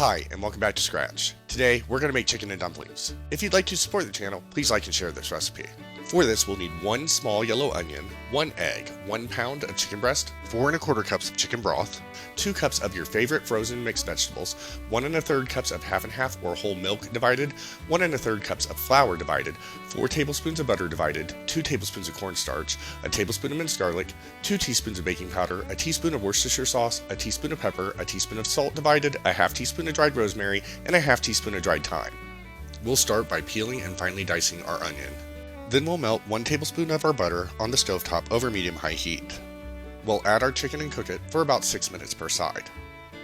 Hi, and welcome back to Scratch. Today, we're going to make chicken and dumplings. If you'd like to support the channel, please like and share this recipe. For this, we'll need 1 small yellow onion, 1 egg, 1 pound of chicken breast, 4 1/4 cups of chicken broth, 2 cups of your favorite frozen mixed vegetables, 1 1/3 cups of half and half or whole milk divided, 1 1/3 cups of flour divided, 4 tablespoons of butter divided, 2 tablespoons of cornstarch, a tablespoon of minced garlic, 2 teaspoons of baking powder, a teaspoon of Worcestershire sauce, a teaspoon of pepper, a teaspoon of salt divided, a half teaspoon of dried rosemary, and a half teaspoon of dried thyme. We'll start by peeling and finely dicing our onion. Then we'll melt 1 tablespoon of our butter on the stovetop over medium-high heat. We'll add our chicken and cook it for about 6 minutes per side.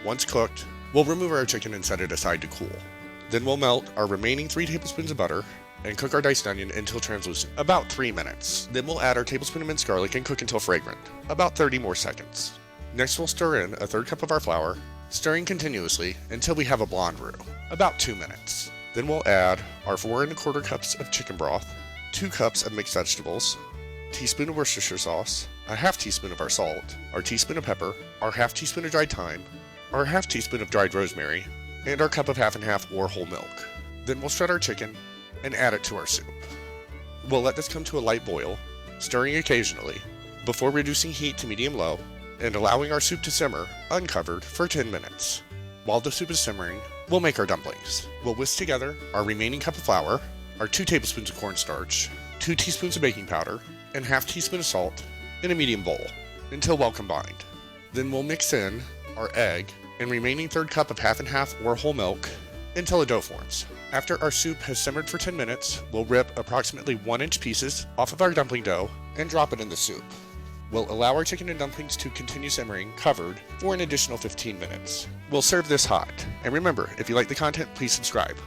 Once cooked, we'll remove our chicken and set it aside to cool. Then we'll melt our remaining 3 tablespoons of butter and cook our diced onion until translucent, about 3 minutes. Then we'll add our tablespoon of minced garlic and cook until fragrant, about 30 more seconds. Next we'll stir in a 1/3 cup of our flour, stirring continuously until we have a blonde roux, about 2 minutes. Then we'll add our 4 1/4 cups of chicken broth, 2 cups of mixed vegetables, teaspoon of Worcestershire sauce, a half teaspoon of our salt, our teaspoon of pepper, our half teaspoon of dried thyme, our half teaspoon of dried rosemary, and our cup of half and half or whole milk. Then we'll shred our chicken and add it to our soup. We'll let this come to a light boil, stirring occasionally, before reducing heat to medium-low and allowing our soup to simmer, uncovered, for 10 minutes. While the soup is simmering, we'll make our dumplings. We'll whisk together our remaining cup of flour, our 2 tablespoons of cornstarch, 2 teaspoons of baking powder, and half teaspoon of salt in a medium bowl until well combined. Then we'll mix in our egg and remaining 1/3 cup of half and half or whole milk until a dough forms. After our soup has simmered for 10 minutes, we'll rip approximately 1-inch pieces off of our dumpling dough and drop it in the soup. We'll allow our chicken and dumplings to continue simmering, covered, for an additional 15 minutes. We'll serve this hot. And remember, if you like the content, please subscribe.